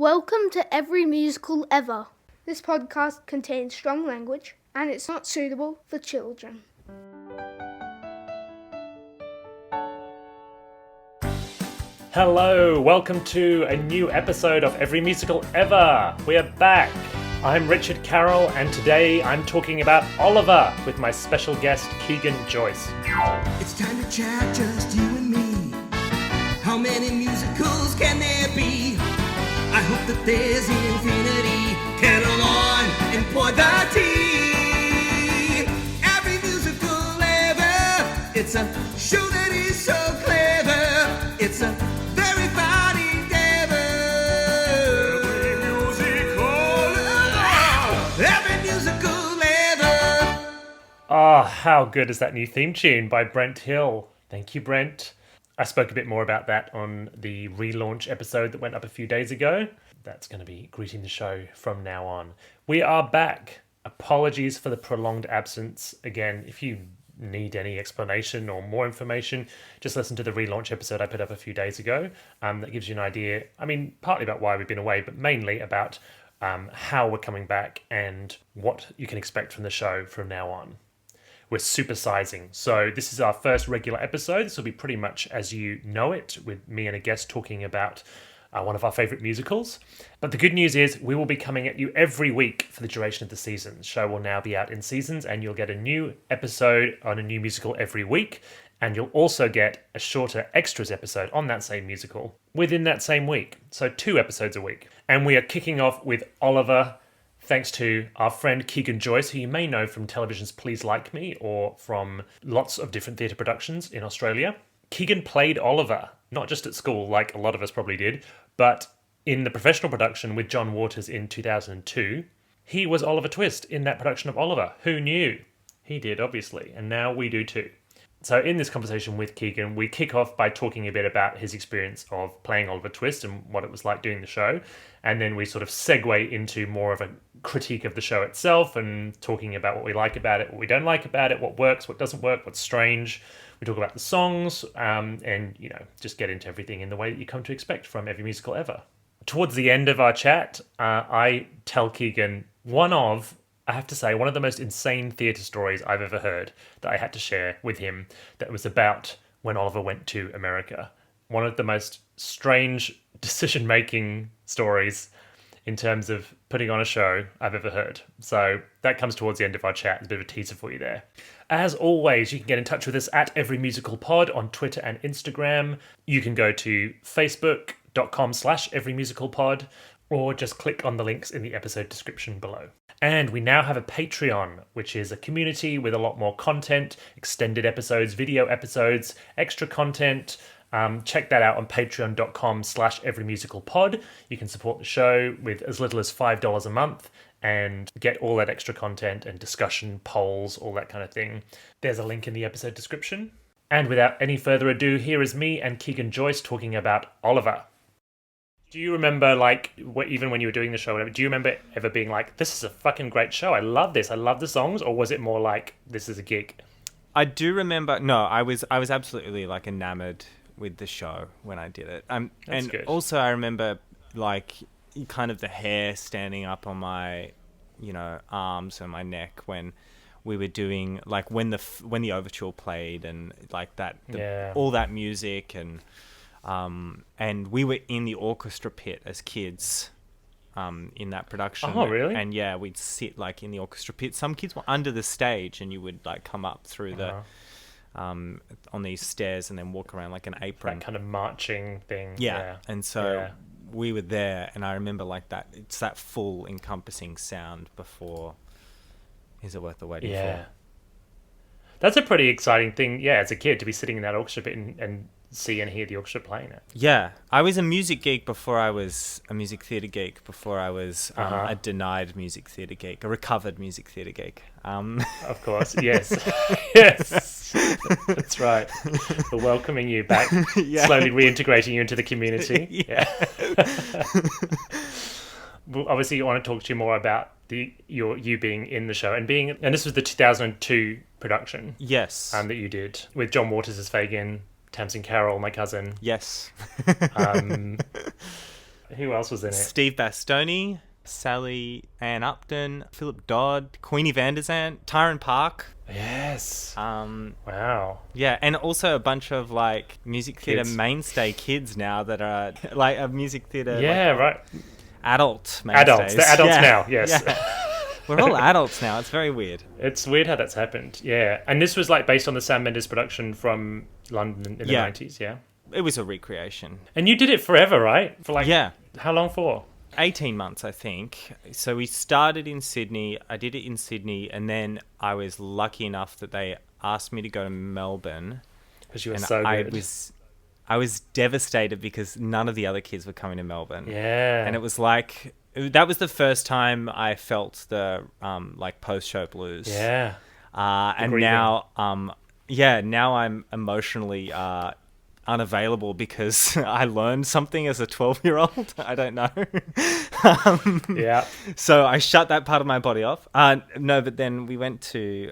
Welcome to Every Musical Ever. This podcast contains strong language and it's not suitable for children. Hello, welcome to a new episode of Every Musical Ever. We are back. I'm Richard Carroll and today I'm talking about Oliver with my special guest Keegan Joyce. It's time to chat, just you and me. How many musicals can there be? I hope that there's infinity. Kettle on and pour the tea. Every musical ever. It's a show that is so clever. It's a very fine endeavor. Every musical ever. Oh, how good is that new theme tune by Brent Hill? Thank you, Brent. I spoke a bit more about that on the relaunch episode that went up a few days ago. That's going to be greeting the show from now on. We are back. Apologies for the prolonged absence. Again, if you need any explanation or more information, just listen to the relaunch episode I put up a few days ago. That gives you an idea, partly about why we've been away, but mainly about how we're coming back and what you can expect from the show from now on. We're supersizing. So this is our first regular episode. This will be pretty much as you know it, with me and a guest talking about one of our favourite musicals. But the good news is we will be coming at you every week for the duration of the season. The show will now be out in seasons and you'll get a new episode on a new musical every week. And you'll also get a shorter extras episode on that same musical within that same week. So 2 episodes a week. And we are kicking off with Oliver, thanks to our friend Keegan Joyce, who you may know from television's Please Like Me or from lots of different theatre productions in Australia. Keegan played Oliver, not just at school like a lot of us probably did, but in the professional production with John Waters in 2002. He was Oliver Twist in that production of Oliver. Who knew? He did, obviously, and now we do too. So in this conversation with Keegan, we kick off by talking a bit about his experience of playing Oliver Twist and what it was like doing the show. And then we sort of segue into more of a critique of the show itself and talking about what we like about it, what we don't like about it, what works, what doesn't work, what's strange. We talk about the songs and, just get into everything in the way that you come to expect from Every Musical Ever. Towards the end of our chat, I tell Keegan I have to say, one of the most insane theatre stories I've ever heard that I had to share with him that was about when Oliver went to America. One of the most strange decision-making stories in terms of putting on a show I've ever heard. So that comes towards the end of our chat. There's a bit of a teaser for you there. As always, you can get in touch with us at Every Musical Pod on Twitter and Instagram. You can go to facebook.com/everymmusicalpod or just click on the links in the episode description below. And we now have a Patreon, which is a community with a lot more content, extended episodes, video episodes, extra content. Check that out on patreon.com/everymmusicalpod. You can support the show with as little as $5 a month and get all that extra content and discussion, polls, all that kind of thing. There's a link in the episode description. And without any further ado, here is me and Keegan Joyce talking about Oliver. Do you remember, even when you were doing the show, do you remember ever being like, this is a fucking great show, I love this, I love the songs? Or was it more like, this is a gig? I do remember, I was absolutely enamored with the show when I did it. And good. Also I remember kind of the hair standing up on my, arms and my neck when we were doing, when the overture played and all that music and we were in the orchestra pit as kids in that production. Oh, really? And yeah, we'd sit in the orchestra pit. Some kids were under the stage and you would come up through the on these stairs and then walk around like an apron. That kind of marching thing. Yeah. And so we were there and I remember that it's that full encompassing sound before Is It Worth the Waiting For? That's a pretty exciting thing, as a kid, to be sitting in that orchestra pit and see and hear the orchestra playing it. Yeah, I was a music geek before I was a music theatre geek, before I was a denied music theatre geek, a recovered music theatre geek. Of course, yes. Yes, that's right. We're welcoming you back, slowly reintegrating you into the community. Yeah. Well, obviously, you want to talk to you more about you being in the show and this was the 2002 production. Yes. That you did with John Waters as Fagin, Tamsin Carroll, my cousin. Yes. Who else was in it? Steve Bastoni, Sally Ann Upton, Philip Dodd, Queenie Vanderzant, Tyron Park. Yes. Wow. Wow. Yeah, and also a bunch of like music theatre Kids. mainstay kids now that are like a music theatre. Yeah, right. Adult mainstays. Adults. They're adults now, yes. Yeah. We're all adults now. It's very weird. It's weird how that's happened. Yeah. And this was like based on the Sam Mendes production from London in the 90s, yeah? It was a recreation. And you did it forever, right? For like, Yeah. how long for? 18 months, I think. So we started in Sydney. I did it in Sydney, and then I was lucky enough that they asked me to go to Melbourne. Because you were And so good. I was devastated because none of the other kids were coming to Melbourne. Yeah. And it was like, that was the first time I felt the like post-show blues. Yeah. And grieving. now, now I'm emotionally unavailable because I learned something as a 12-year-old. I don't know. Yeah. So I shut that part of my body off. No, but then we went to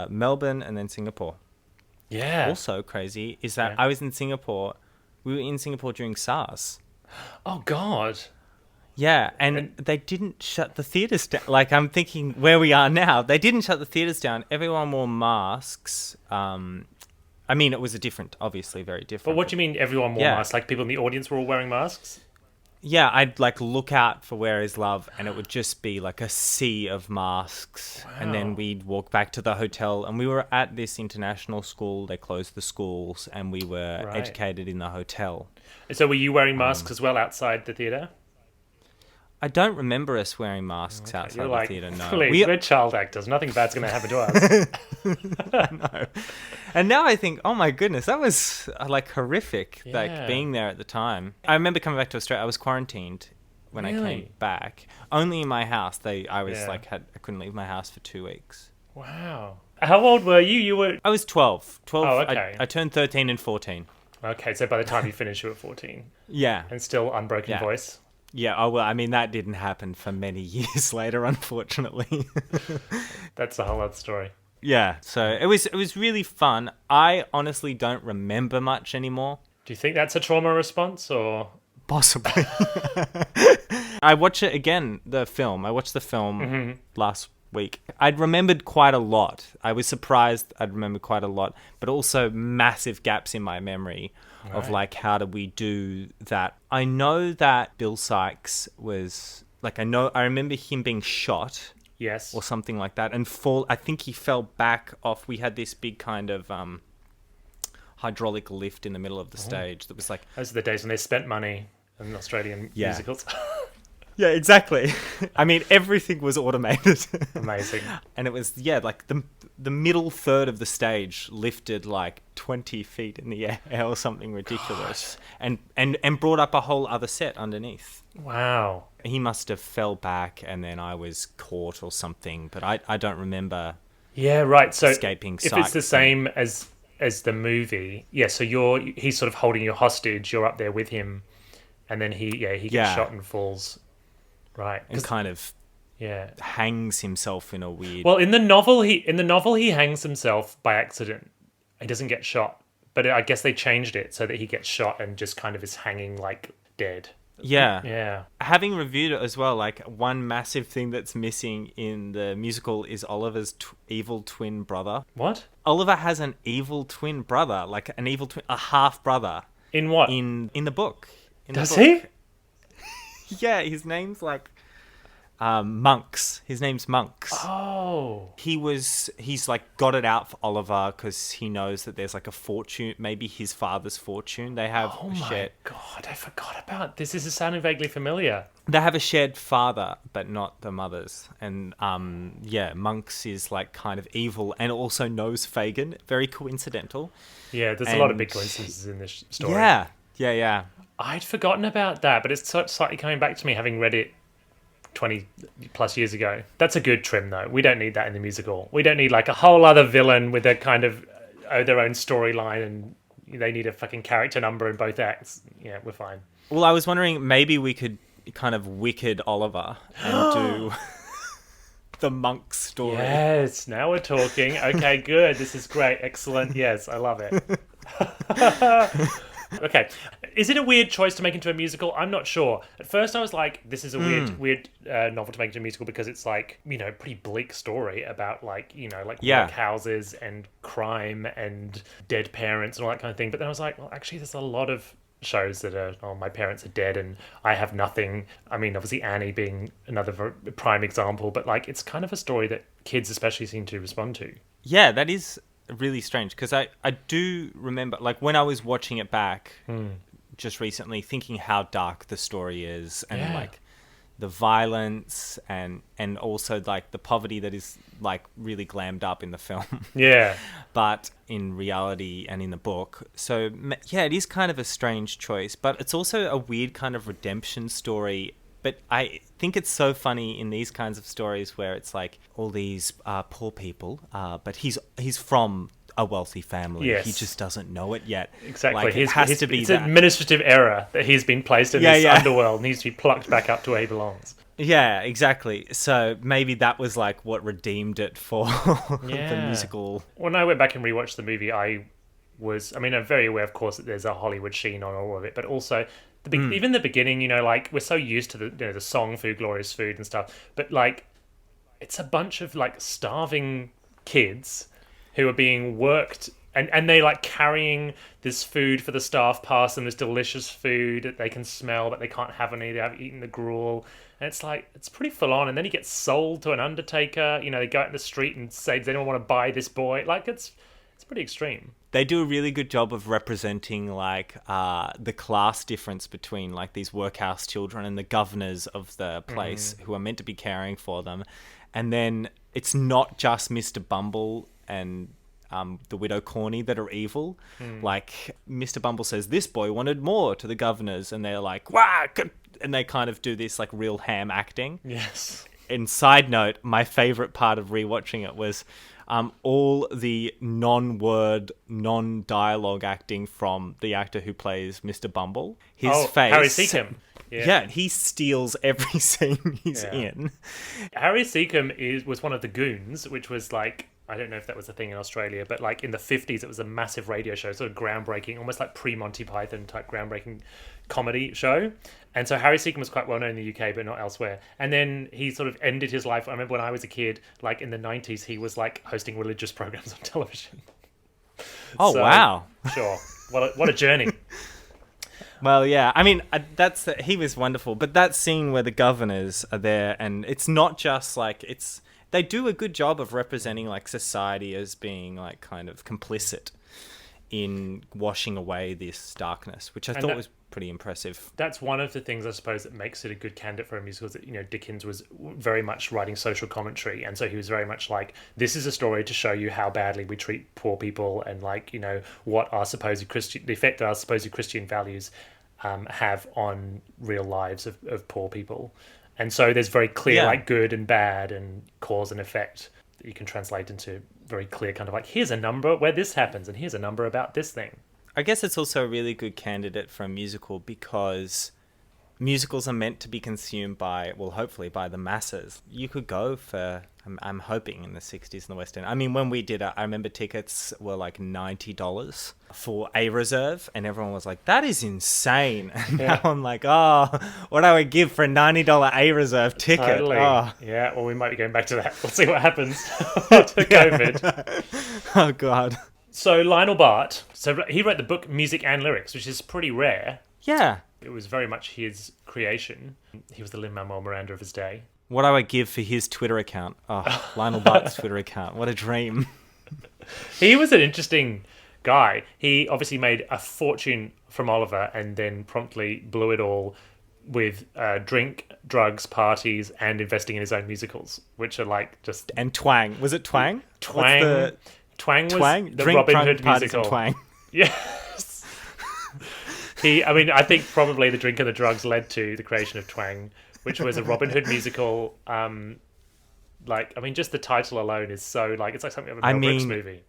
Melbourne and then Singapore. Yeah. Also crazy is that Yeah. I was in Singapore. We were in Singapore during SARS. Oh, God. Yeah, and they didn't shut the theatres down. Like, I'm thinking where we are now, they didn't shut the theatres down. Everyone wore masks. I mean, it was obviously very different. But what do you mean everyone wore Yeah. masks? Like people in the audience were all wearing masks? Yeah, I'd like look out for Where Is Love, and it would just be like a sea of masks. And then Wow. we'd walk back to the hotel, and we were at this international school. They closed the schools, and we were Right. educated in the hotel. So were you wearing masks as well outside the theatre? I don't remember us wearing masks outside You're the like, theatre. No, please, we're child actors. Nothing bad's going to happen to us. No. And now I think, oh my goodness, that was like horrific. Yeah. Like being there at the time. I remember coming back to Australia. I was quarantined when I Really? came back. Only in my house. I Yeah. couldn't leave my house for 2 weeks. Wow. How old were you? You were... I was 12. Oh, okay. I turned 13 and 14. Okay, so by the time you finished, you were 14. Yeah. And still unbroken Yeah. voice? Yeah. Oh, well, I mean, that didn't happen for many years later, unfortunately. That's a whole other story. Yeah. So it was really fun. I honestly don't remember much anymore. Do you think that's a trauma response or... Possibly. I watch it again, the film. I watched the film last week. I'd remembered quite a lot. I was surprised I'd remembered quite a lot, but also massive gaps in my memory of like, how did we do that? I know that Bill Sykes was like, I remember him being shot Yes. or something like that and I think he fell back off. We had this big kind of hydraulic lift in the middle of the stage that was like, Those are the days when they spent money in Australian Yeah. musicals. yeah, exactly. I mean, everything was automated. Amazing. And it was, like the middle third of the stage lifted like 20 feet in the air or something ridiculous. And brought up a whole other set underneath. Wow. He must have fell back and then I was caught or something, but I don't remember. Yeah, right. So Escaping if it's Sykes the same as the movie, yeah, so he's sort of holding you hostage, you're up there with him, and then he gets Yeah. shot and falls. Right. And kind of Yeah. hangs himself in a weird... Well, in the novel he hangs himself by accident. He doesn't get shot, but I guess they changed it so that he gets shot and just kind of is hanging like dead. Yeah. Yeah. Having reviewed it as well, like one massive thing that's missing in the musical is Oliver's evil twin brother. What? Oliver has an evil twin brother, like an evil twin, a half brother In what? in the book. In the Does book. he? Yeah, his name's like Monks. His name's Monks. Oh. He's like got it out for Oliver because he knows that there's like a fortune, maybe his father's fortune. They have Oh a my shared, god, I forgot about this. This is sounding vaguely familiar. they have a shared father, but not the mother's. And Monks is like kind of evil and also knows Fagin. Very coincidental. Yeah, there's a lot of big And- coincidences in this story. Yeah. I'd forgotten about that, but it's slightly coming back to me having read it 20 plus years ago. That's a good trim, though. We don't need that in the musical. We don't need like a whole other villain with a kind of their own storyline and they need a fucking character number in both acts. Yeah, we're fine. Well, I was wondering maybe we could kind of wicked Oliver and do the Monk story. Yes, now we're talking. Okay, good. This is great. Excellent. Yes, I love it. Okay. Is it a weird choice to make into a musical? I'm not sure. At first I was like, this is a weird novel to make into a musical because it's like, pretty bleak story about like, workhouses and crime and dead parents and all that kind of thing. But then I was like, well, actually there's a lot of shows that are, my parents are dead and I have nothing. I mean, obviously Annie being another prime example, but like it's kind of a story that kids especially seem to respond to. Yeah, that is really strange because I do remember, like, when I was watching it back just recently, thinking how dark the story is and like the violence and also like the poverty that is like really glammed up in the film. Yeah. But in reality and in the book. So yeah, it is kind of a strange choice, but it's also a weird kind of redemption story. But I think it's so funny in these kinds of stories where it's like all these poor people, but he's from a wealthy family. Yes. He just doesn't know it yet. Exactly. Like, it has to be it's that. an administrative error that he's been placed in this underworld and needs to be plucked back up to where he belongs. Yeah, exactly. So maybe that was like what redeemed it for the musical. When I went back and rewatched the movie, I'm very aware, of course, that there's a Hollywood sheen on all of it, but also even the beginning, like we're so used to the song "Food, Glorious Food" and stuff, but like it's a bunch of like starving kids who are being worked. And they like carrying this food for the staff past them, this delicious food that they can smell, but they can't have any. They haven't eaten the gruel. And it's like, it's pretty full on. And then he gets sold to an undertaker. They go out in the street and say, does anyone want to buy this boy? Like, it's pretty extreme. They do a really good job of representing like the class difference between like these workhouse children and the governors of the place who are meant to be caring for them. And then it's not just Mr. Bumble and the widow Corney that are evil. Like Mr. Bumble says this boy wanted more to the governors and they're like, "Wah!" And they kind of do this like real ham acting. Yes. And side note, my favorite part of rewatching it was all the non-word, non-dialogue acting from the actor who plays Mr. Bumble. His face, Harry Seacombe. Yeah, he steals every scene he's in. Harry Seacombe was one of the Goons, which was like, I don't know if that was a thing in Australia, but like in the 50s, it was a massive radio show, sort of groundbreaking, almost like pre-Monty Python type groundbreaking comedy show. And so Harry Seacombe was quite well known in the UK, but not elsewhere. And then he sort of ended his life. I remember when I was a kid, like in the 90s, he was like hosting religious programs on television. Oh, wow. Sure. What a journey. Well, yeah. I mean, he was wonderful. But that scene where the governors are there, and it's not just like they do a good job of representing like society as being like kind of complicit in washing away this darkness, which I thought was pretty impressive. That's one of the things I suppose that makes it a good candidate for a musical, is that Dickens was very much writing social commentary, and so he was very much like, this is a story to show you how badly we treat poor people and like what our supposed the effect that our supposed Christian values have on real lives of poor people. And so there's very clear like good and bad and cause and effect that you can translate into very clear kind of like, here's a number where this happens and here's a number about this thing. I guess it's also a really good candidate for a musical because musicals are meant to be consumed by, well, hopefully by the masses. You could go for, I'm hoping in the 60s in the West End. I mean, when we did it, I remember tickets were like $90 for a reserve, and everyone was like, that is insane. And now I'm like, what I would give for a $90 A reserve ticket. Totally. Oh. Yeah, well, we might be going back to that. We'll see what happens after COVID. Oh, God. So Lionel Bart, he wrote the book Music and Lyrics, which is pretty rare. Yeah. It was very much his creation. He was the Lin-Manuel Miranda of his day. What I would give for his Twitter account. Oh, Lionel Bart's Twitter account. What a dream. He was an interesting guy. He obviously made a fortune from Oliver and then promptly blew it all with drink, drugs, parties, and investing in his own musicals, which are like just... And Twang. Was it Twang? Twang. Twang was Twang? the Drink, Robin drunk, Hood parties, musical. and Twang. Yes. I think probably the drink and the drugs led to the creation of Twang, which was a Robin Hood musical. Just the title alone is so like, it's like something out of a Mel Brooks movie.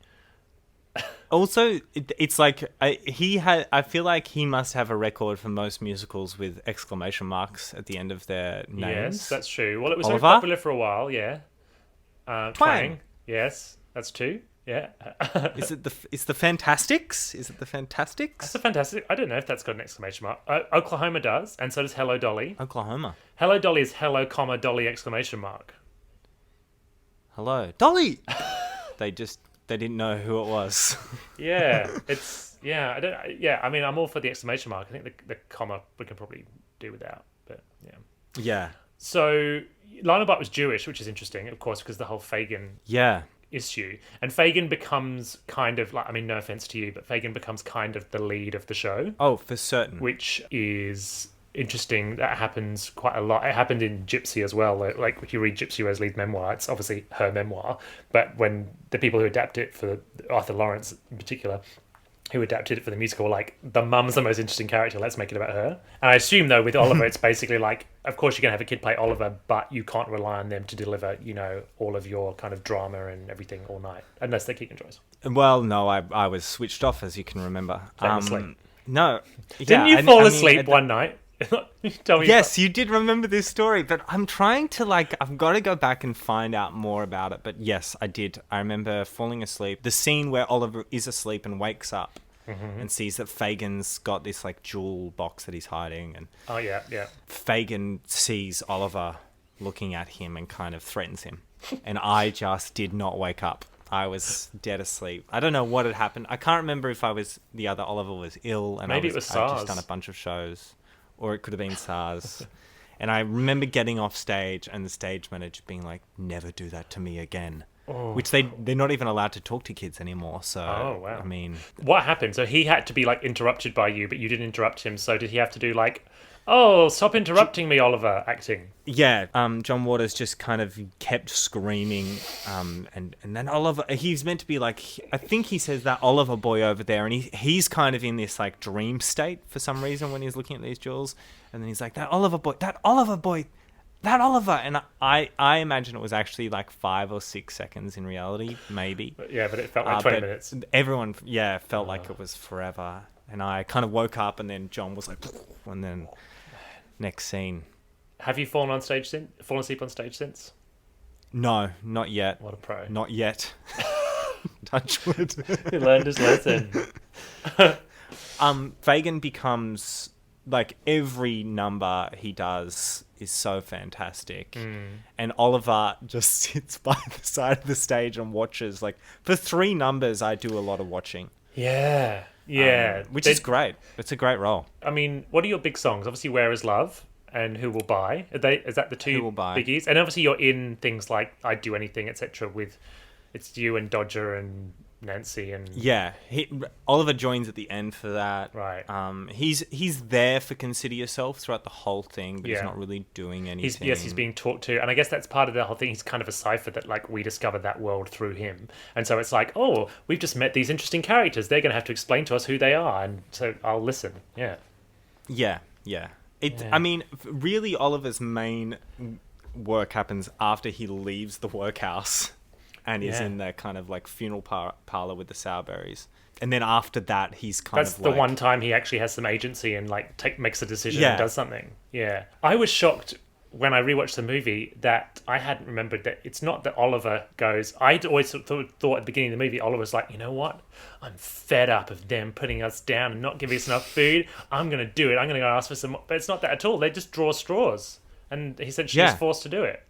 Also, it's like I feel like he must have a record for most musicals with exclamation marks at the end of their names. Yes, that's true. Well, it was Oliver? very popular for a while. Yeah. Twang. Yes, that's two. Yeah. It's the Fantastics? Is it the Fantastics? That's a fantastic. I don't know if that's got an exclamation mark. Oklahoma does, and so does Hello Dolly. Oklahoma. Hello Dolly is hello, comma, Dolly exclamation mark. Hello, Dolly. They didn't know who it was. Yeah, I mean, I'm all for the exclamation mark. I think the comma we can probably do without, but yeah. Yeah. So Lionel Bart was Jewish, which is interesting, of course, because the whole Fagin issue. And Fagin becomes kind of like, I mean, no offense to you, but Fagin becomes kind of the lead of the show. Oh, for certain. Which is interesting. That happens quite a lot. It happened in Gypsy as well. Like if you read Gypsy Rose Lee's memoir, it's obviously her memoir, but when the people who adapt it, for Arthur Lawrence in particular, who adapted it for the musical, were like, the mum's the most interesting character, let's make it about her. And I assume, though, with Oliver, it's basically like, of course you're going to have a kid play Oliver, but you can't rely on them to deliver, all of your kind of drama and everything all night, unless they're Keegan Joyce. Well, no, I was switched off, as you can remember. Asleep. No. Didn't you fall asleep one night? Tell me. Yes, you did remember this story, but I'm trying to I've got to go back and find out more about it. But yes, I did. I remember falling asleep. The scene where Oliver is asleep and wakes up and sees that Fagin's got this jewel box that he's hiding, and Fagin sees Oliver looking at him and kind of threatens him, and I just did not wake up. I was dead asleep. I don't know what had happened. I can't remember if the other Oliver was ill, and maybe it was SARS. I'd just done a bunch of shows. Or it could have been SARS. And I remember getting off stage and the stage manager being like, never do that to me again. Oh. Which they're not even allowed to talk to kids anymore. So, oh, wow. I mean... What happened? So he had to be interrupted by you, but you didn't interrupt him. So did he have to do oh, stop interrupting me, Oliver, acting? Yeah, John Waters just kind of kept screaming, and then Oliver, he's meant to be I think he says that Oliver boy over there, and he's kind of in this dream state for some reason when he's looking at these jewels, and then he's like, that Oliver boy, and I imagine it was actually 5 or 6 seconds in reality, maybe. But it felt like 20 minutes. Everyone, felt like it was forever, and I kind of woke up, and then John was like, and then... Next scene. Have you fallen asleep on stage since? No, not yet. What a pro. Not yet. Touch wood. He learned his lesson. Fagin becomes every number he does is so fantastic. And Oliver just sits by the side of the stage and watches. For 3 numbers I do a lot of watching. Yeah. Yeah, which is great. It's a great role. I mean, what are your big songs? Obviously, Where Is Love and Who Will Buy? Is that the 2 biggies? And obviously, you're in things like I'd Do Anything, etc. With it's you and Dodger and Nancy and Oliver joins at the end for that. Right. He's there for Consider Yourself throughout the whole thing, but he's not really doing anything. He's being talked to, and I guess that's part of the whole thing. He's kind of a cipher that we discovered that world through him, and so it's oh, we've just met these interesting characters. They're going to have to explain to us who they are, and so I'll listen. Yeah. I mean, really, Oliver's main work happens after he leaves the workhouse. And is in the kind of funeral parlor with the sourberries. And then after that, he's That's the one time he actually has some agency and makes a decision and does something. Yeah. I was shocked when I rewatched the movie that I hadn't remembered that it's not that Oliver goes... I'd always thought at the beginning of the movie, Oliver's like, you know what? I'm fed up of them putting us down and not giving us enough food. I'm going to do it. I'm going to go ask for some more. But it's not that at all. They just draw straws. And he said she was forced to do it.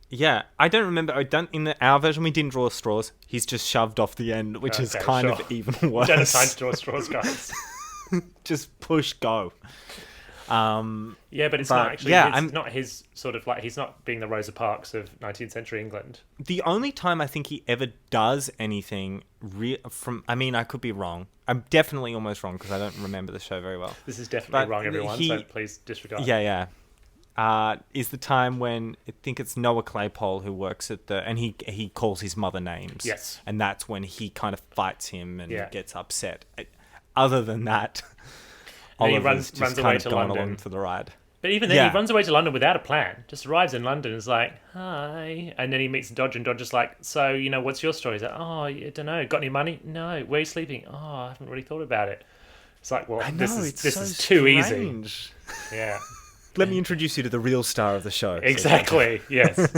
Yeah, I don't remember. In our version, we didn't draw straws. He's just shoved off the end, which is kind of even worse. Don't have time to draw straws, guys. Just push go. Yeah, but it's not actually. It's not his sort of he's not being the Rosa Parks of 19th century England. The only time I think he ever does anything I could be wrong. I'm definitely almost wrong because I don't remember the show very well. This is definitely wrong, everyone. So please disregard. Yeah. Is the time when I think it's Noah Claypole who works at and he calls his mother names. Yes. And that's when he kind of fights him and gets upset. Other than that, Oliver's just kind of gone along for the ride. But even then, he runs away to London without a plan. Just arrives in London and is like, hi. And then he meets Dodger, and Dodger's like, so, what's your story? He's like, oh, I don't know. Got any money? No. Where are you sleeping? Oh, I haven't really thought about it. It's like, well, this is too easy. Yeah. Let me introduce you to the real star of the show. Exactly, yes.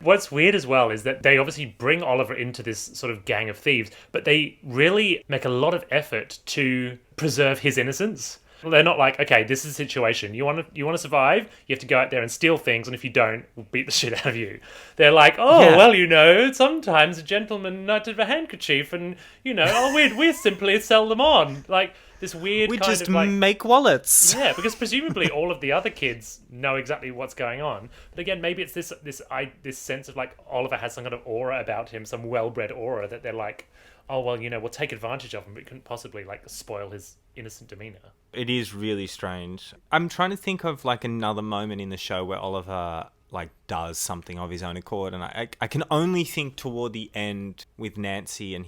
What's weird as well is that they obviously bring Oliver into this sort of gang of thieves, but they really make a lot of effort to preserve his innocence. They're not like, okay, this is a situation. You want to survive, you have to go out there and steal things, and if you don't, we'll beat the shit out of you. They're like, well, sometimes a gentleman might have a handkerchief, and, we simply sell them on. Like, this weird We kind just of like... make wallets. Yeah, because presumably all of the other kids know exactly what's going on. But again, maybe it's this sense of like Oliver has some kind of aura about him, some well-bred aura that they're like, oh, well, we'll take advantage of him, but we couldn't possibly like spoil his innocent demeanor. It is really strange. I'm trying to think of like another moment in the show where Oliver like does something of his own accord, and I can only think toward the end with Nancy, and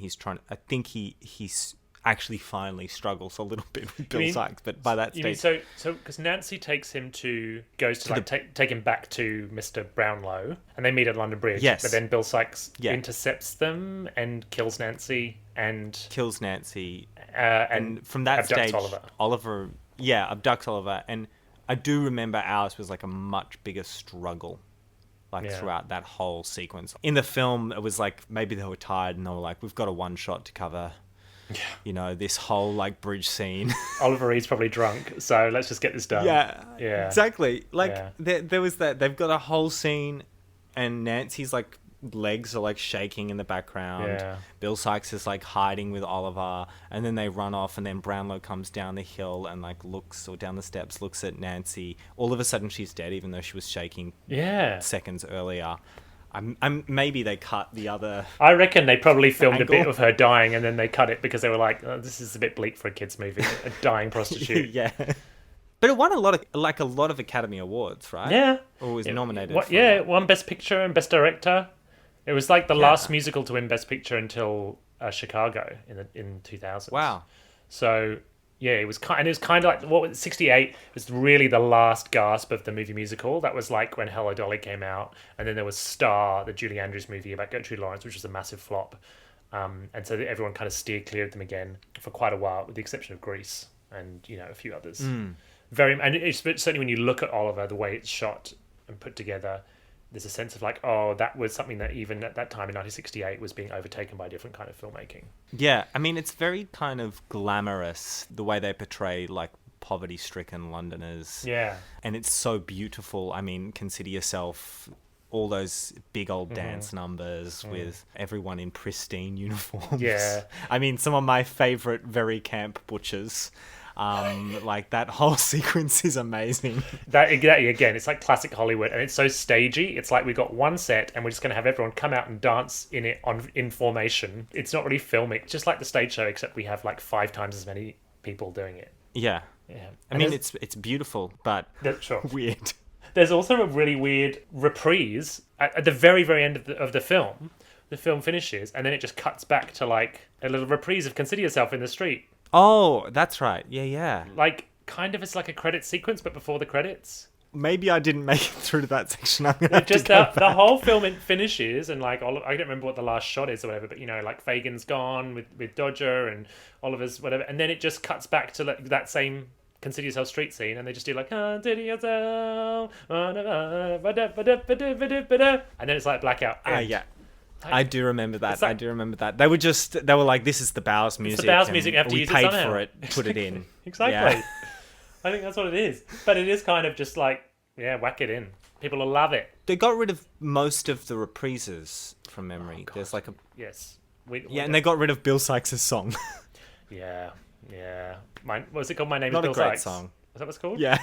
I think he's actually finally struggles a little bit with Bill Sykes, but by that stage... so because Nancy goes to take him back to Mr. Brownlow, and they meet at London Bridge. Yes. But then Bill Sykes intercepts them and kills Nancy and from that abducts stage, Oliver. Abducts Oliver, and I do remember ours was like a much bigger struggle. Throughout that whole sequence. In the film, it was like maybe they were tired and they were like, we've got a one shot to cover. This whole like bridge scene. Oliver is probably drunk, so let's just get this done. Yeah, exactly. There was that. They've got a whole scene, and Nancy's like legs are like shaking in the background. Yeah. Bill Sykes is like hiding with Oliver, and then they run off, and then Brownlow comes down the hill and like down the steps, looks at Nancy. All of a sudden, she's dead, even though she was shaking. Seconds earlier. Maybe they cut the other... I reckon they probably filmed a bit of her dying and then they cut it because they were like, oh, this is a bit bleak for a kid's movie, a dying prostitute. Yeah. But it won a lot of Academy Awards, right? Yeah. Or was nominated for it won Best Picture and Best Director. It was like the last musical to win Best Picture until Chicago in 2000. Wow. So... yeah, it was kind of like 68 was really the last gasp of the movie musical. That was like when Hello Dolly came out, and then there was Star, the Julie Andrews movie about Gertrude Lawrence, which was a massive flop. And so everyone kind of steered clear of them again for quite a while, with the exception of Grease and a few others. And it's certainly when you look at Oliver, the way it's shot and put together, there's a sense of like, oh, that was something that even at that time in 1968 was being overtaken by a different kind of filmmaking. Yeah, I mean, it's very kind of glamorous, the way they portray like poverty-stricken Londoners. Yeah. And it's so beautiful. I mean, consider yourself all those big old dance numbers with everyone in pristine uniforms. Yeah. I mean, some of my favourite very camp butchers. Like that whole sequence is amazing. That again, it's like classic Hollywood, and it's so stagey. It's like we got one set, and we're just going to have everyone come out and dance in it in formation. It's not really filmic, just like the stage show, except we have like 5 times as many people doing it. Yeah. I mean, it's beautiful, but weird. There's also a really weird reprise at the very, very end of the film. The film finishes, and then it just cuts back to like a little reprise of "Consider Yourself" in the street. Oh, that's right. Yeah. Like, kind of it's like a credit sequence, but before the credits. Maybe I didn't make it through to that section. I'm gonna have just to go back. The whole film finishes, and like I don't remember what the last shot is or whatever, but like Fagin's gone with Dodger and Oliver's whatever, and then it just cuts back to like, that same Consider Yourself street scene, and they just do like Consider Yourself, and then it's like blackout. Yeah. I do remember that. They were like, this is the Bowers music. It's the Bowers music. After we paid for it, put it in. Exactly. Yeah. I think that's what it is. But it is kind of just like, whack it in. People will love it. They got rid of most of the reprises from memory. There's like a... Yes. And they got rid of Bill Sykes' song. Yeah. What was it called? My Name Not is Bill a great Sykes. Song. Is that what it's called? Yeah.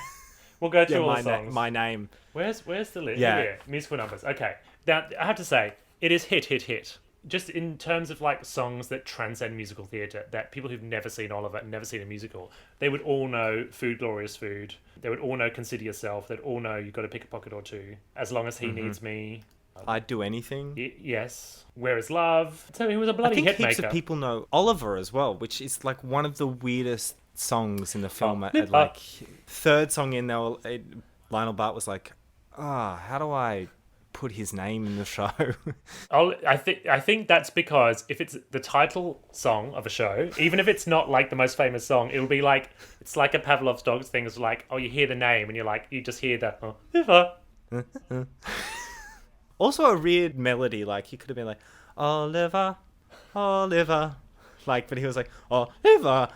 We'll go through all the songs. My Name. Where's the list? Yeah. Here, musical numbers. Okay. Now, I have to say, it is hit. Just in terms of like songs that transcend musical theatre, that people who've never seen Oliver, never seen a musical, they would all know Food Glorious Food. They would all know Consider Yourself. They'd all know You've Got to Pick a Pocket or Two. As Long as He Needs Me. I'd Do Anything. Yes. Where Is Love? So he was a bloody hitmaker. I think hitmaker. heaps of people know Oliver as well, which is like one of the weirdest songs in the film. Third song in there, Lionel Bart was like, how do I put his name in the show. I think that's because if it's the title song of a show, even if it's not like the most famous song, it'll be like, it's like a Pavlov's dogs thing. It's like, oh, you hear the name and you're like, you just hear that. Oh, Oliver. Also a weird melody, like he could have been like, Oliver, Oliver. Like, but he was like, Oliver,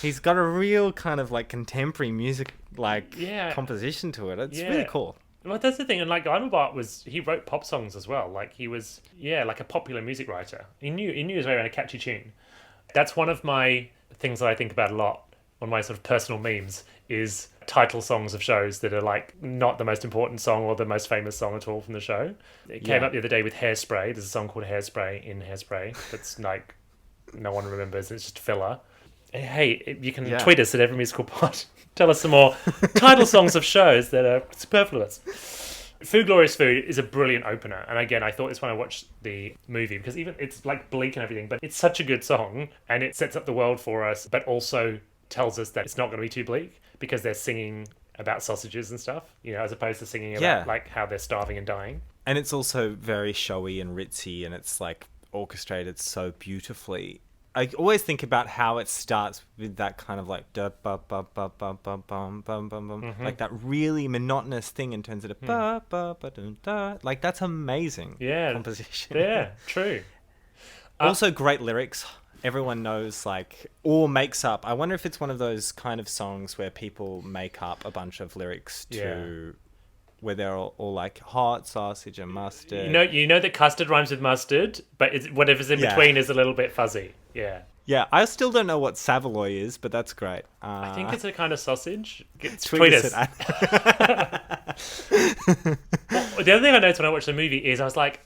He's got a real kind of like contemporary music, like composition to it. It's really cool. Well, that's the thing. And like Lionel Bart he wrote pop songs as well. Like he was, like a popular music writer. He knew his way around a catchy tune. That's one of my things that I think about a lot. One of my sort of personal memes is title songs of shows that are like not the most important song or the most famous song at all from the show. It came up the other day with Hairspray. There's a song called Hairspray in Hairspray that's like no one remembers. It's just filler. Hey, you can tweet us at Every Musical Pod. Tell us some more title songs of shows that are superfluous. Food Glorious Food is a brilliant opener. And again, I thought this when I watched the movie, because even it's like bleak and everything, but it's such a good song and it sets up the world for us, but also tells us that it's not going to be too bleak because they're singing about sausages and stuff, as opposed to singing about like how they're starving and dying. And it's also very showy and ritzy, and it's like orchestrated so beautifully. I always think about how it starts with that kind of like da ba ba ba ba ba bum bum bum bum, like that really monotonous thing, and turns into ba ba ba dum da. Like that's amazing. Composition. Yeah, true. Also, great lyrics. Everyone knows, like, or makes up. I wonder if it's one of those kind of songs where people make up a bunch of lyrics to, where they're all like hot sausage and mustard. You know that custard rhymes with mustard, but whatever's in between is a little bit fuzzy. Yeah. Yeah, I still don't know what Savoy is, but that's great. I think it's a kind of sausage. Tweet us. The other thing I noticed when I watched the movie is I was like,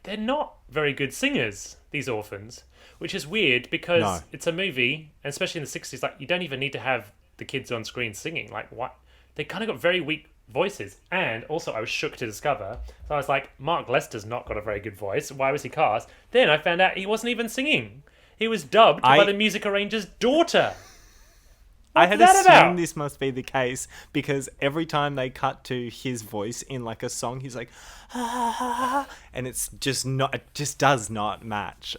they're not very good singers, these orphans. Which is weird because it's a movie, and especially in the 60s, like you don't even need to have the kids on screen singing. Like what? They kind of got very weak voices. And also I was shook to discover, so I was like, Mark Lester's not got a very good voice. Why was he cast? Then I found out he wasn't even singing. He was dubbed by the music arranger's daughter. I had assumed this must be the case because every time they cut to his voice in like a song, he's like, and it's just not, it just does not match.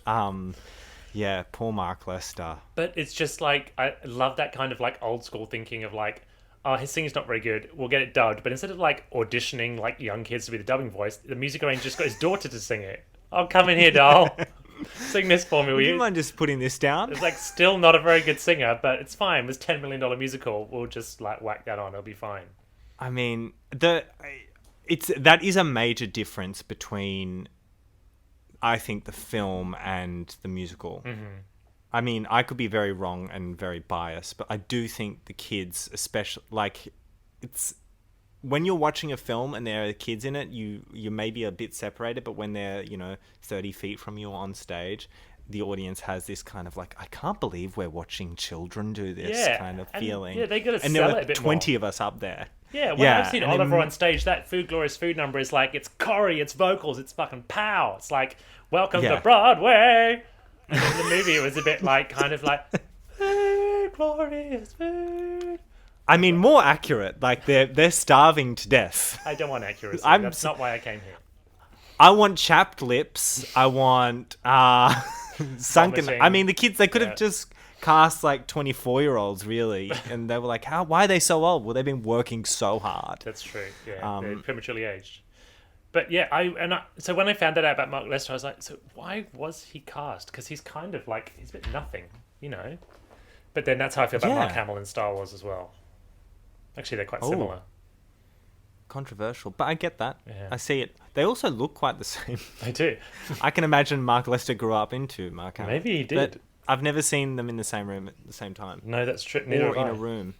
Yeah, poor Mark Lester. But it's just like, I love that kind of like old school thinking of like, his singing's not very good, we'll get it dubbed. But instead of like auditioning like young kids to be the dubbing voice, the music arranger just got his daughter to sing it. Oh, come in here, doll. Sing this for me, will you? Do you mind just putting this down? It's like still not a very good singer, but it's fine. This $10 million musical, we'll just like whack that on, it'll be fine. I mean, that is a major difference between, I think, the film and the musical. Mm-hmm. I mean, I could be very wrong and very biased, but I do think the kids, especially, like, it's when you're watching a film and there are kids in it, you may be a bit separated, but when they're 30 feet from you on stage, the audience has this kind of like, I can't believe we're watching children do this kind of feeling. Yeah, they got to and sell there were it a bit 20 more. of us up there. Yeah, I've seen Oliver on stage, that Food Glorious Food number is like, it's Corey, it's vocals, it's fucking pow. It's like, welcome to Broadway. And in the movie, it was a bit like, kind of like, Food Glorious Food. I mean, more accurate. Like, they're starving to death. I don't want accuracy. That's not why I came here. I want chapped lips. I want sunken. Vomiting. I mean, the kids, they could have just cast like 24-year-olds, really. And they were like, why are they so old? Well, they've been working so hard. That's true. Yeah, they're prematurely aged. But yeah, so when I found that out about Mark Lester, I was like, so why was he cast? Because he's kind of like, he's a bit nothing, But then that's how I feel about Mark Hamill in Star Wars as well. Actually, they're quite similar. Controversial, but I get that. Yeah. I see it. They also look quite the same. They do. I can imagine Mark Lester grew up into Mark Hamill. Maybe he did. But I've never seen them in the same room at the same time. No, that's true. Or in a room.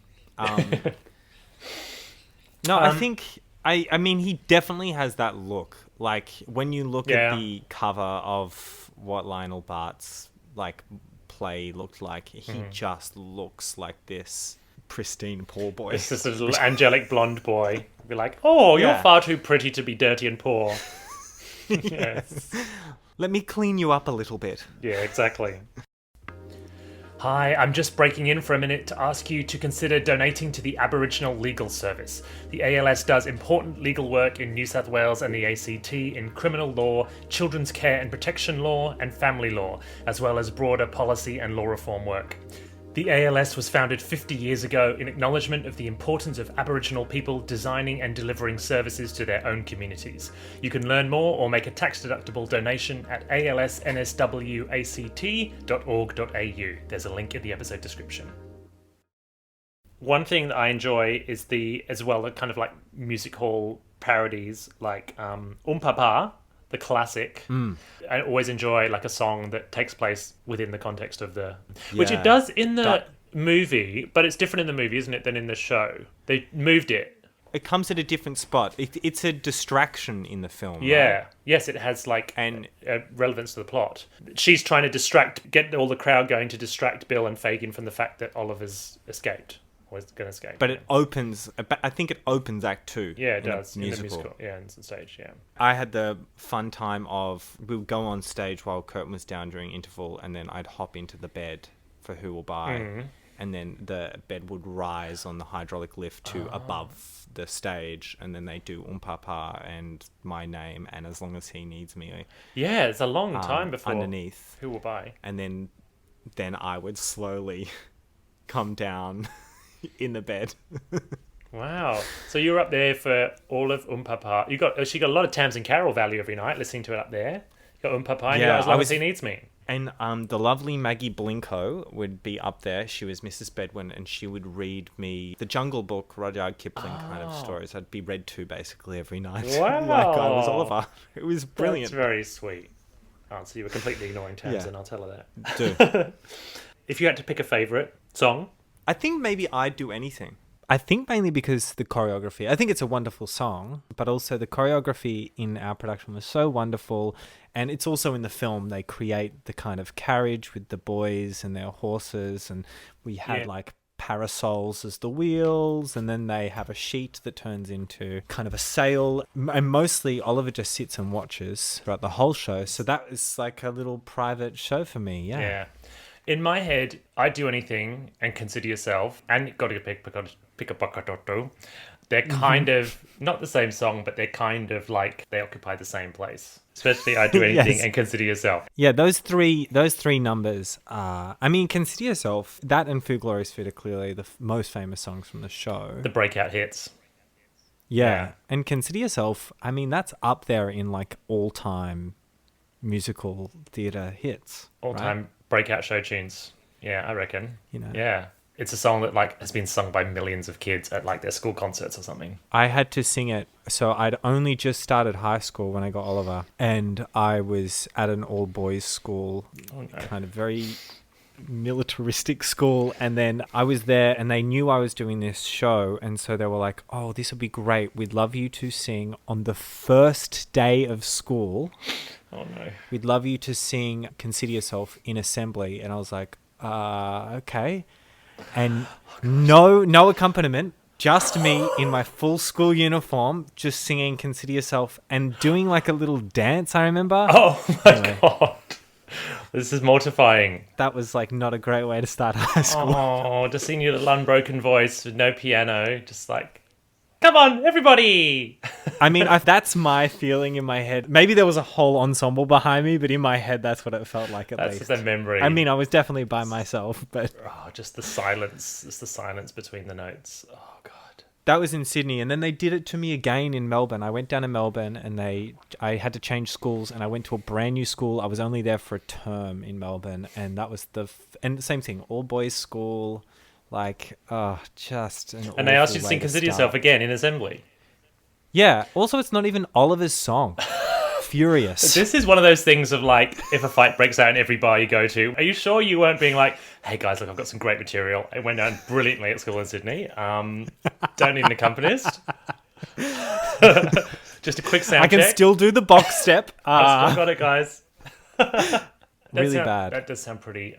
No, I think... I mean, he definitely has that look. Like, when you look at the cover of what Lionel Bart's, like, play looked like, he just looks like this pristine poor boy. It's just a little angelic blonde boy. Be like, oh, you're far too pretty to be dirty and poor. Yes. Let me clean you up a little bit. Yeah, exactly. Hi, I'm just breaking in for a minute to ask you to consider donating to the Aboriginal Legal Service. The ALS does important legal work in New South Wales and the ACT in criminal law, children's care and protection law, and family law, as well as broader policy and law reform work. The ALS was founded 50 years ago in acknowledgement of the importance of Aboriginal people designing and delivering services to their own communities. You can learn more or make a tax-deductible donation at alsnswact.org.au. There's a link in the episode description. One thing that I enjoy is the kind of like music hall parodies, like Papa, the classic. I always enjoy like a song that takes place within the context of which it does in the movie, but it's different in the movie, isn't it, than in the show? They moved it. It comes at a different spot. It's a distraction in the film. Yeah. Right? Yes, it has like relevance to the plot. She's trying to get all the crowd going to distract Bill and Fagin from the fact that Oliver's escaped. Was going to escape. But I think it opens Act 2. Yeah, it does. In the musical. Yeah, in the stage, yeah. I had the fun time of, we would go on stage while curtain was down during interval, and then I'd hop into the bed for Who Will Buy, and then the bed would rise on the hydraulic lift to above the stage, and then they do Papa and My Name and As Long As He Needs Me. Yeah, it's a long time before underneath. Who Will Buy. And then I would slowly come down in the bed. Wow. So you were up there for all of Papa. She got a lot of Tamsin Carroll value every night listening to it up there. You got Papa and you got As Long As He Needs Me. And the lovely Maggie Blinko would be up there. She was Mrs. Bedouin, and she would read me the Jungle Book, Rudyard Kipling kind of stories. I'd be read to basically every night. Wow. Like I was Oliver. It was brilliant. That's very sweet. Oh, so you were completely ignoring Tamsin, I'll tell her that. Do. If you had to pick a favourite song? I think maybe I'd Do Anything. I think mainly because the choreography. I think it's a wonderful song, but also the choreography in our production was so wonderful. And it's also in the film, they create the kind of carriage with the boys and their horses. And we had like parasols as the wheels. And then they have a sheet that turns into kind of a sail. And mostly Oliver just sits and watches throughout the whole show. So that is like a little private show for me. Yeah. In my head, I'd Do Anything and Consider Yourself and Gotta Pick a Pocket. They're kind of not the same song, but they're kind of like they occupy the same place. Especially I'd Do Anything and Consider Yourself. Yeah, those three numbers are, I mean, Consider Yourself, that and Fu Glorious Fit are clearly the most famous songs from the show. The breakout hits. Yeah. And Consider Yourself, I mean, that's up there in like all-time musical theatre hits. All-time breakout show tunes. Yeah, I reckon. You know. Yeah. It's a song that like has been sung by millions of kids at like their school concerts or something. I had to sing it. So I'd only just started high school when I got Oliver, and I was at an all-boys school, kind of very militaristic school, and then I was there and they knew I was doing this show, and so they were like, oh, this would be great. We'd love you to sing on the first day of school. Oh no. We'd love you to sing Consider Yourself in assembly. And I was like, okay. And no accompaniment, just me in my full school uniform, just singing Consider Yourself and doing like a little dance, I remember. Oh my God. This is mortifying. That was like not a great way to start high school. Oh, just seeing your little unbroken voice with no piano, just like, come on, everybody! I mean, that's my feeling in my head. Maybe there was a whole ensemble behind me, but in my head, that's what it felt like at least. That's the memory. I mean, I was definitely by myself, but... Oh, just the silence. Just the silence between the notes. Oh, God. That was in Sydney, and then they did it to me again in Melbourne. I went down to Melbourne, and I had to change schools, and I went to a brand new school. I was only there for a term in Melbourne, and that was and the same thing, all-boys school... Like, just an And they asked you to sing Consider Yourself again in assembly. Yeah. Also, it's not even Oliver's song. Furious. This is one of those things of like, if a fight breaks out in every bar you go to, are you sure you weren't being like, hey guys, look, I've got some great material. It went down brilliantly at school in Sydney. Don't need an accompanist. Just a quick sound check. I can still do the box step. I got it, guys. Bad. That does sound pretty